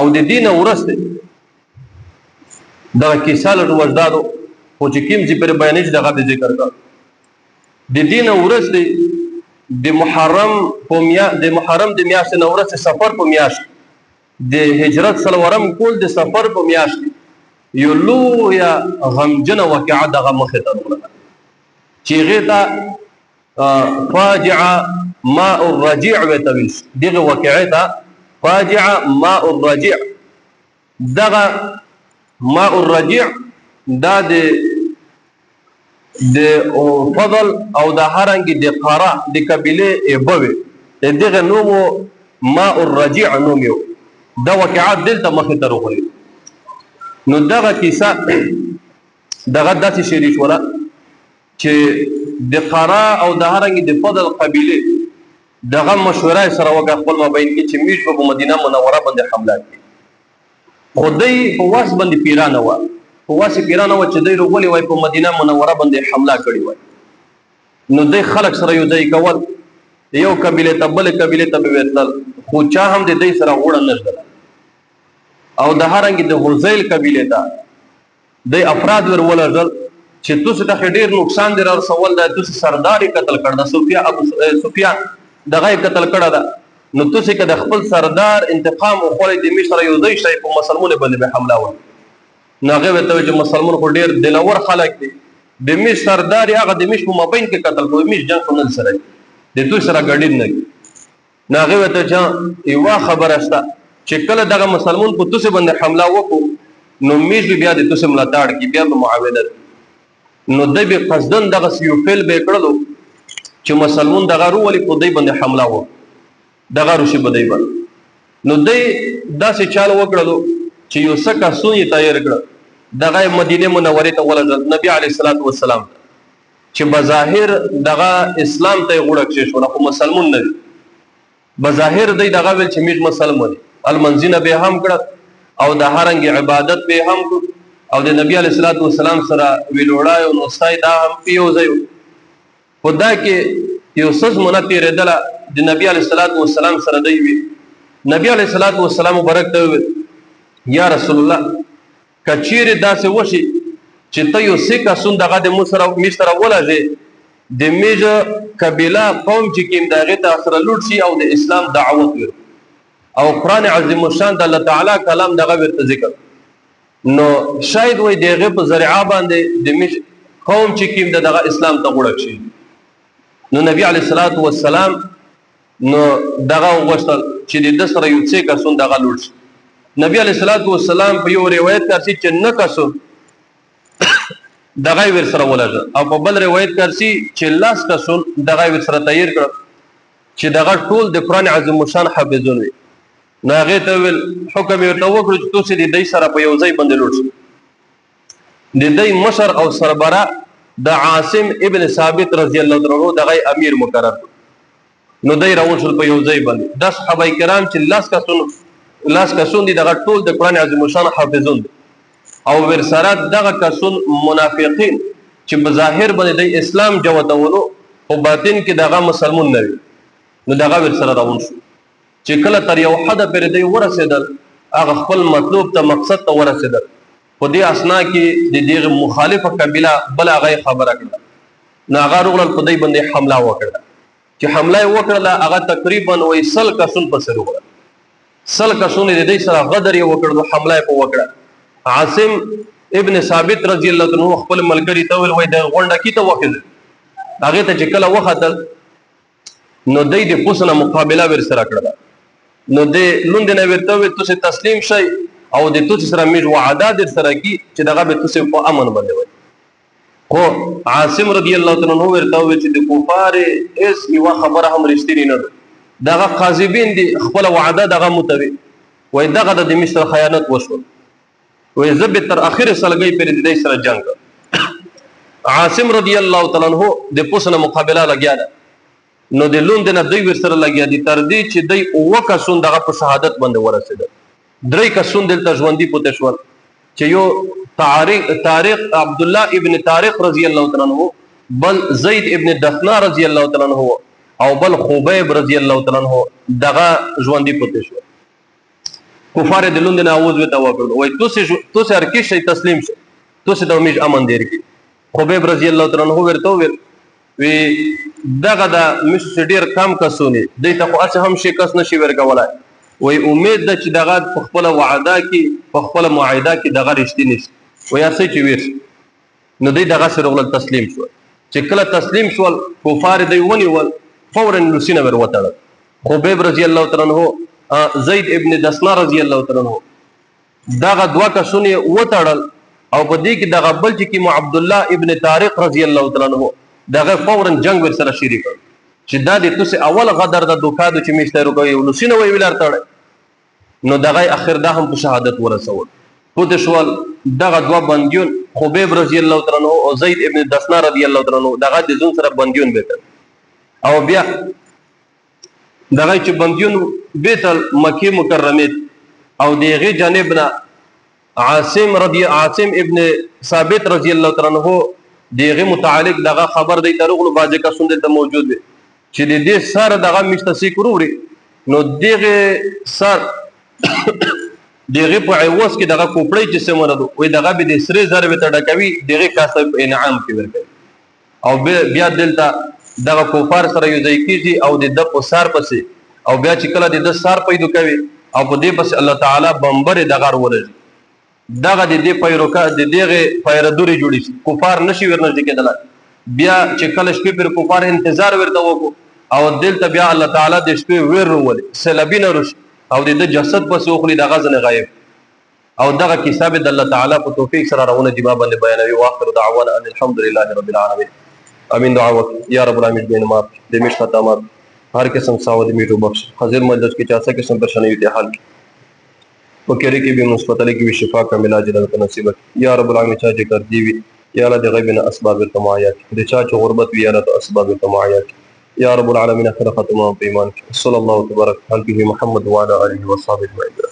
او د دین ورسته دا کیسه له وجدادو خو چې کوم ځای پر بیانې دغه د ذکر کا د دین ورسته د محرم د میاشتې نه ورسته سفر په میاشت د هجرت سلورم کول د سفر په میاشت یو لویه غمجنه واقعه دغه مخې ته راغله چې هغې ته فاجعه ماء الرجیع ورته ویل شي دغه واقعې ته فاجعه ماء الرجیع دغه ماء الرجیع دا د فضل او د هرنګ د قاره د قبیله ایبوي دغه نوم ماء الرجیع نوم یو دا واقعات دلته مخې ته راغلي نو دغه کیسه دغه داسې شریش ولا چې د قاره او د هرنګ د فضل قبیله دغه مشوره سره وکړه خپل مابین کې چې میش په مدینه منوره باندې حمله کوي خدای په واس باندې پیرانه و په واس پیرانه و چې دوی رغولي وای په مدینه منوره باندې حمله کړی وای نو دوی خلک سره یو ځای کول یو قبیله ته بل قبیله ته ویتل خو چا هم د دوی سره وړه نشته او د هرنګ د غزیل قبیله ته دوی افراد ورولل چې تاسو ته ډیر نقصان دی رسول دا تاسو سرداري قتل کړ د سفیان دغه قتل کړه دا نو تاسو کې د خپل سردار انتقام او خولې د مصر یو ځای شي په مسلمانانو باندې به حمله وکړي نو هغه ته چې مسلمان خو ډیر دلور خلک دي د مصر سردار هغه د مصر په مابین کې قتل کوي مصر جنگ نه سره د دوی سره ګډین نه نو هغه ته چې یو خبره شته چې کله دغه مسلمان په تاسو باندې حمله وکړو نو مصر بیا د تاسو ملاتړ کی بیا به معاونت نو د به قصدن دغه یو فعل به کړلو چې مسلمان دغه ورولي په دې باندې حمله وکړي دغه روشي بدای باندې نو دې داسې چال وکړلو چې یو څه کسونی تیار کړ دغه مدینه منوره ته ولګل نبی علیه الصلاۃ والسلام چې بظاهر دغه اسلام ته غوړک شي شو خو مسلمان نه بظاهر دې دغه ول چې میټ مسلمان المنزینه به هم کړ او د هرنګ عبادت به هم کړ او د نبی علیه الصلاۃ والسلام سره ویلوړای او نوستای دا هم پیو ځای خدا کې یو سز منتی ردله د نبی علیه الصلاۃ والسلام سره دی وی نبی علیه الصلاۃ والسلام مبارک ته یا رسول الله کچیر داسې وشي چې ته یو سکه سون دغه د مصر ولږه د میج قبیله قوم چې کیم دغه ته سره لوټ شي او د اسلام دعوت ور او قران عظیم الشان د الله تعالی کلام دغه ورته ذکر نو شاید وای دغه په ذریعہ باندې د میج قوم چې کیم دغه اسلام ته وړک شي نو نبی علیه الصلاۃ والسلام نو دغه وغوښتل چې د سره یو څه کسون دغه لوټ شي نبی علیه الصلاۃ والسلام په یو روایت کړي چې نه کسو دغه ور سره ولګ او په بل روایت کړي چې لاس کسون دغه ور سره تیار کړ چې دغه ټول د قران عظیم الشان حافظون وي نو هغه ته ول حکم ورته وکړ چې تاسو د دې سره په یو ځای باندې لوټ شئ د دې مشر او سربره د عاصم ابن ثابت رضی الله عنه دغه امیر مقرر نو دای راول شو په یو ځای باندې د صحابه کرام چې لاس کسون دي دغه ټول د قران عظیم الشان حافظون او ورسره دغه کسون منافقین چې بظاهر باندې د اسلام جوړولو او باطن کې دغه مسلمان نه وي نو دغه ورسره راول شو چې کله تر یو حد پر دی ورسېدل هغه خپل مطلوب ته مقصد ته ورسېدل په دې اسنا کې د دې مخالفه قبيله بل هغه خبره کړه نو هغه رغل په دې باندې حمله وکړه چې حمله وکړه هغه تقریبا وصل کسون په سر وکړه سل کسون دې سره غدر یې وکړو حمله په وکړه عاصم ابن ثابت رضی الله عنه خپل ملګری ته وای د غونډه کې ته وکړ هغه ته چې کله وختل نو دې د پوسنه مقابله ور سره کړه نو دې لوند نه ورته تاسو تسلیم شئ او د تاسو سره میږ وعده در سره کی چې دغه به تاسو په امن باندې وي خو عاصم رضی الله عنه ورته وی چې د کفار اس یو خبره هم رښتینی نه ده دغه قاذبین دي خپل وعده دغه متوي وای دغه د مصر خیانت وشو وای زب تر اخر سلګي پر دې سره جنگ عاصم رضی الله تعالی عنہ د پوسنه مقابله لګیا نو د لوند نه دوی ور سره لګیا دي تر دې چې دوی اوکه سون دغه په شهادت باندې ورسېدل درې کسون دلته ژوندۍ پوتې شول چې یو طارق عبد الله ابن طارق رضی الله تعالی عنہ بل زید ابن دثنا رضی الله تعالی عنہ او بل خبیب رضی الله تعالی عنہ دغه ژوندۍ پوتې شول کفار د لوند نه اواز وته وکړ وای تو سه هر کې شي تسلیم شه تو سه د میج امن دیر کی خبیب رضی الله تعالی عنہ ورته وی دغه د مش ډیر کم کسونه دې ته خو اڅ هم شي کس نشي ورګولای وای امید د چې دغه په خپل وعده کې په خپل معاهده کې دغه رښتینی نشي وای اسې چې ویر نو دې دغه سره غل تسلیم شو چې کله تسلیم شول کفار دی ونی ول فورا لسینه ور وتړ خبیب رضی الله تعالی عنہ زید ابن دسنا رضی الله تعالی عنہ دغه دوا کسونه وتړل او په دې کې دغه بل چې عبد الله ابن طارق رضی الله تعالی عنہ دغه فورا جنگ ور سره شریک چې دا د توسه اول غدر د دوکادو چې میشته کوي لسینه وی ولر تړ نو دغه اخر دا هم په شهادت ورسول پوت شوال دغه دوا بندیون خبیب رضی الله تعالی عنہ او زید ابن دسنا رضی الله تعالی عنہ دغه د زون سره بندیون بیت او بیا دغه چې بندیون بیت مکی مکرمه او دغه جانبنا عاصم ابن ثابت رضی الله تعالی عنہ دغه متعلق دغه خبر دی ترغلو باځه کا سند ته موجود دی چې د دې سره دغه مشتسی کوروري نو دغه سر دغه په عوض کې دغه کوپړی چې سمره وي دغه به د سره زره به تډکوي دغه کاسه انعام کې ورکړي او بیا دلته دغه کوفار سره یو ځای کیږي او د په سار پسې او بیا چې کله د سار پیدا کوي او په دې پسې الله تعالی بمبر دغه ورولي دغه د دې پیروکا د دغه پیردوري جوړی شي کفار نشي ورنځ کېدل بیا چې کله شپې پر کفار انتظار ورته وکړو او دلته بیا الله تعالی د شپې ورول سلبین رش او د جسد په سوخلي د غزن غایب او دغه کتاب د الله تعالی په توفیق سره راونه دی باب باندې بیانوي واخر دعوانا ان الحمد لله رب العالمین امین دعوت یا رب العالمین بین ما د مش ختمات هر قسم ساود میټو بخش حاضر مجلس کې چا څه قسم پریشانی دي حل وکړي کې به مثبت لګي وي شفا کا علاج د نصیب یا رب العالمین چا چې کر دی وي یا الله د غیبنا اسباب التمایات د چا چې غربت وی یا الله اسباب التمایات یا رب العالمین اخر ختمه په ایمان صلی الله تبارک علیه محمد وعلى اله وصحبه اجمعین